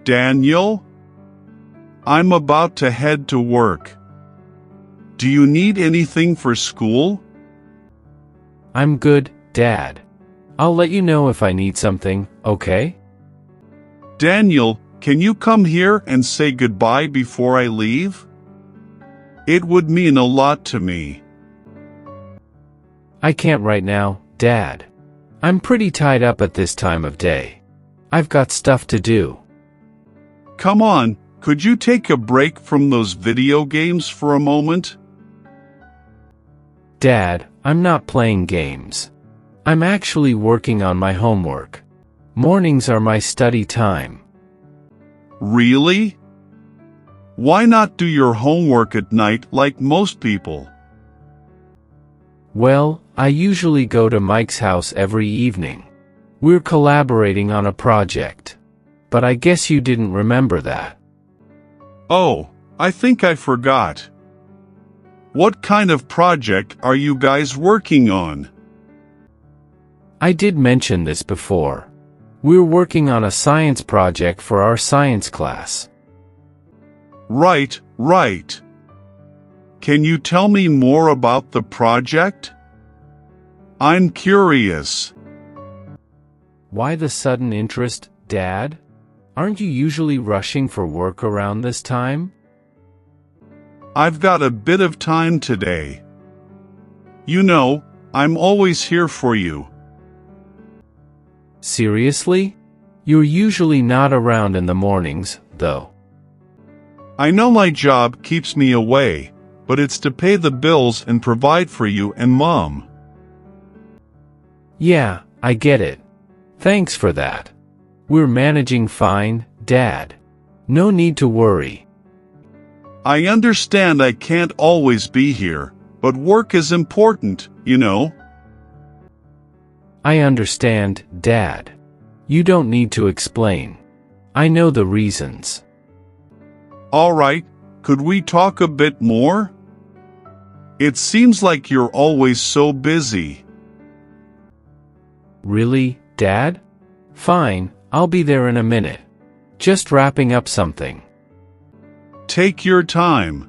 Daniel? I'm about to head to work. Do you need anything for school? I'm good, Dad. I'll let you know if I need something, okay? Daniel, can you come here and say goodbye before I leave? It would mean a lot to me. I can't right now, Dad. I'm pretty tied up at this time of day. I've got stuff to do. Come on, could you take a break from those video games for a moment? Dad, I'm not playing games. I'm actually working on my homework. Mornings are my study time. Really? Why not do your homework at night like most people? Well, I usually go to Mike's house every evening. We're collaborating on a project. But I guess you didn't remember that. Oh, I think I forgot. What kind of project are you guys working on? I did mention this before. We're working on a science project for our science class. Right. Can you tell me more about the project? I'm curious. Why the sudden interest, Dad? Aren't you usually rushing for work around this time? I've got a bit of time today. You know, I'm always here for you. Seriously? You're usually not around in the mornings, though. I know my job keeps me away, but it's to pay the bills and provide for you and Mom. Yeah, I get it. Thanks for that. We're managing fine, Dad. No need to worry. I understand I can't always be here, but work is important, you know. I understand, Dad. You don't need to explain. I know the reasons. All right, could we talk a bit more? It seems like you're always so busy. Really, Dad? Fine, I'll be there in a minute. Just wrapping up something. Take your time.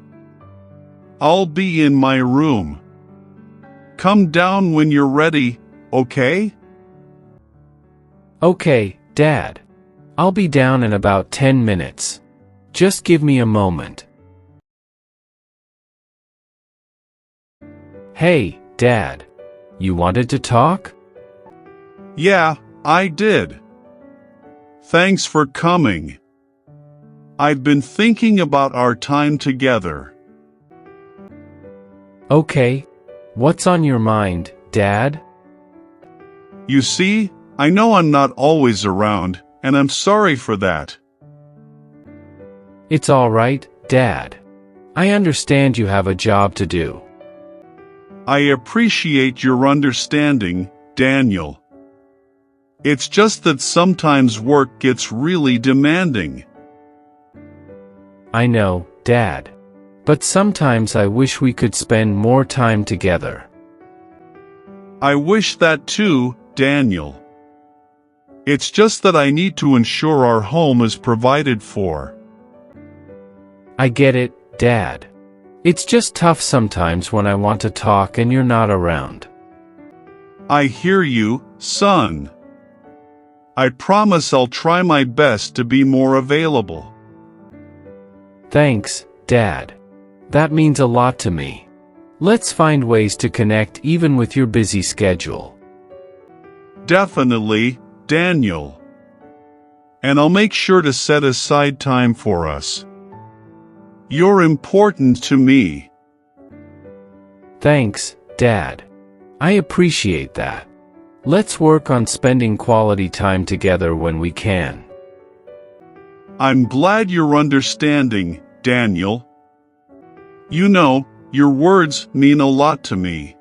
I'll be in my room. Come down when you're ready, okay? Okay, Dad. I'll be down in about 10 minutes. Just give me a moment. Hey, Dad. You wanted to talk? Yeah, I did. Thanks for coming. I've been thinking about our time together. Okay. What's on your mind, Dad? You see, I know I'm not always around, and I'm sorry for that. It's all right, Dad. I understand you have a job to do. I appreciate your understanding, Daniel. It's just that sometimes work gets really demanding. I know, Dad. But sometimes I wish we could spend more time together. I wish that too, Daniel. It's just that I need to ensure our home is provided for. I get it, Dad. It's just tough sometimes when I want to talk and you're not around. I hear you, son. I promise I'll try my best to be more available. Thanks, Dad. That means a lot to me. Let's find ways to connect even with your busy schedule. Definitely, Daniel. And I'll make sure to set aside time for us. You're important to me. Thanks, Dad. I appreciate that. Let's work on spending quality time together when we can. I'm glad you're understanding, Daniel. You know, your words mean a lot to me.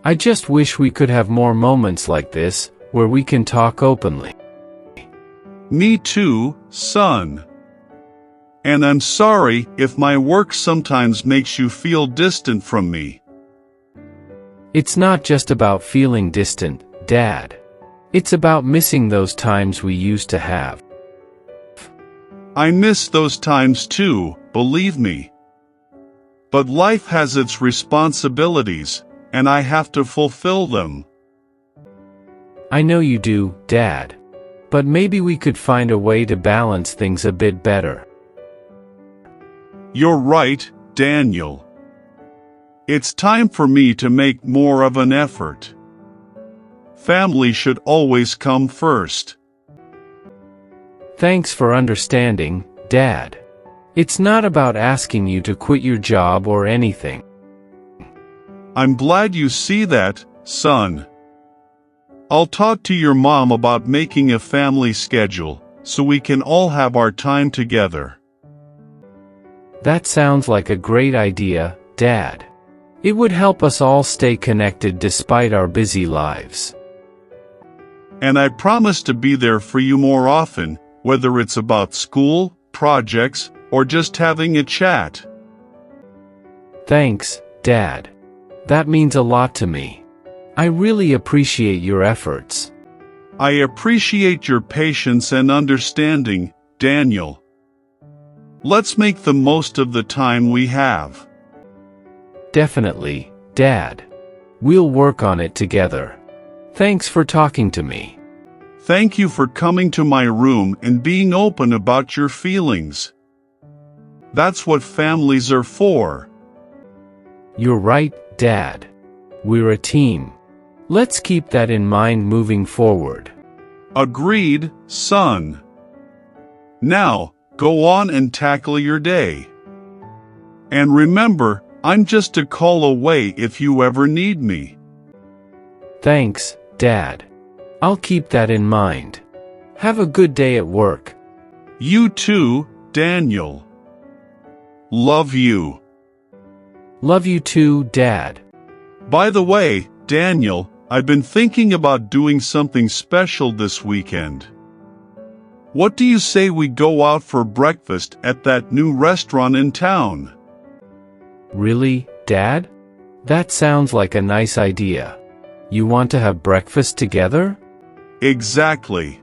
I just wish we could have more moments like this, where we can talk openly. Me too, son. And I'm sorry if my work sometimes makes you feel distant from me. It's not just about feeling distant, Dad. It's about missing those times we used to have. I miss those times too, believe me. But life has its responsibilities, and I have to fulfill them. I know you do, Dad. But maybe we could find a way to balance things a bit better. You're right, Daniel. It's time for me to make more of an effort. Family should always come first. Thanks for understanding, Dad. It's not about asking you to quit your job or anything. I'm glad you see that, son. I'll talk to your mom about making a family schedule, so we can all have our time together. That sounds like a great idea, Dad. It would help us all stay connected despite our busy lives. And I promise to be there for you more often, whether it's about school, projects, or just having a chat. Thanks, Dad. That means a lot to me. I really appreciate your efforts. I appreciate your patience and understanding, Daniel. Let's make the most of the time we have. Definitely, Dad. We'll work on it together. Thanks for talking to me. Thank you for coming to my room and being open about your feelings. That's what families are for. You're right, Dad. We're a team. Let's keep that in mind moving forward. Agreed, son. Now, go on and tackle your day. And remember, I'm just a call away if you ever need me. Thanks, Dad. I'll keep that in mind. Have a good day at work. You too, Daniel. Love you. Love you too, Dad. By the way, Daniel, I've been thinking about doing something special this weekend. What do you say we go out for breakfast at that new restaurant in town? Really, Dad? That sounds like a nice idea. You want to have breakfast together? Exactly.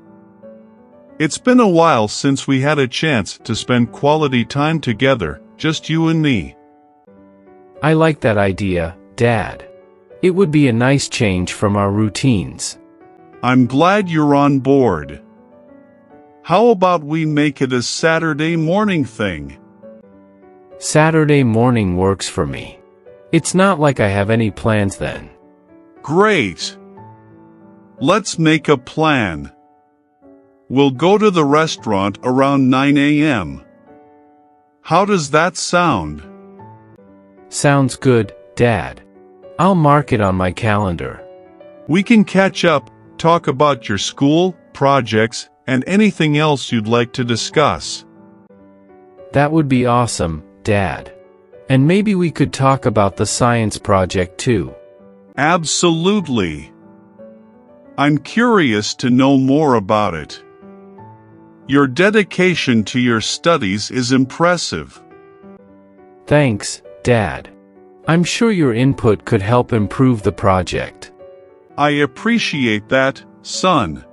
It's been a while since we had a chance to spend quality time together, just you and me. I like that idea, Dad. It would be a nice change from our routines. I'm glad you're on board. How about we make it a Saturday morning thing? Saturday morning works for me. It's not like I have any plans then. Great. Let's make a plan. We'll go to the restaurant around 9 a.m. How does that sound? Sounds good, Dad. I'll mark it on my calendar. We can catch up, talk about your school, projects, and anything else you'd like to discuss. That would be awesome, Dad. And maybe we could talk about the science project too. Absolutely. I'm curious to know more about it. Your dedication to your studies is impressive. Thanks, Dad. I'm sure your input could help improve the project. I appreciate that, son.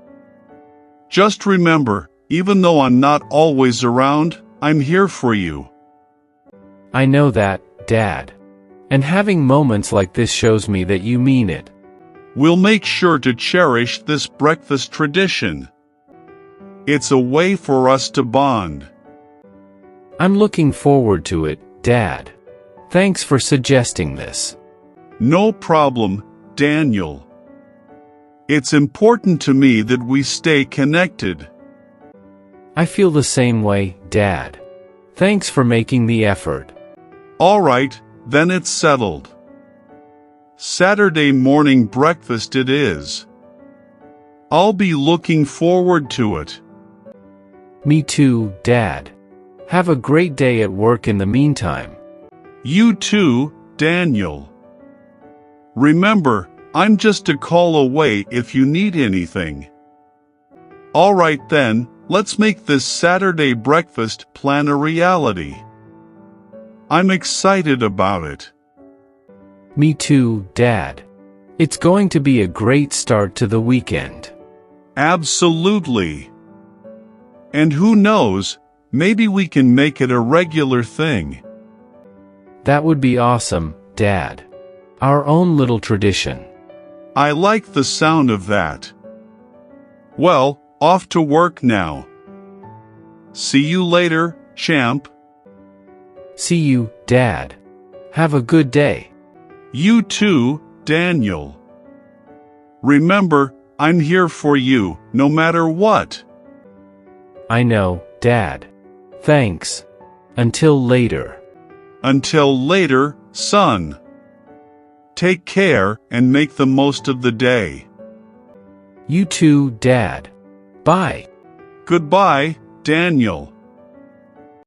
Just remember, even though I'm not always around, I'm here for you. I know that, Dad. And having moments like this shows me that you mean it. We'll make sure to cherish this breakfast tradition. It's a way for us to bond. I'm looking forward to it, Dad. Thanks for suggesting this. No problem, Daniel. It's important to me that we stay connected. I feel the same way, Dad. Thanks for making the effort. All right, then it's settled. Saturday morning breakfast it is. I'll be looking forward to it. Me too, Dad. Have a great day at work in the meantime. You too, Daniel. Remember, I'm just a call away if you need anything. All right then, let's make this Saturday breakfast plan a reality. I'm excited about it. Me too, Dad. It's going to be a great start to the weekend. Absolutely. And who knows, Maybe we can make it a regular thing. That would be awesome, Dad. Our own little tradition. I like the sound of that. Well, off to work now. See you later, champ. See you, Dad. Have a good day. You too, Daniel. Remember, I'm here for you, no matter what. I know, Dad. Thanks. Until later. Until later, son. Take care and make the most of the day. You too, Dad. Bye. Goodbye, Daniel.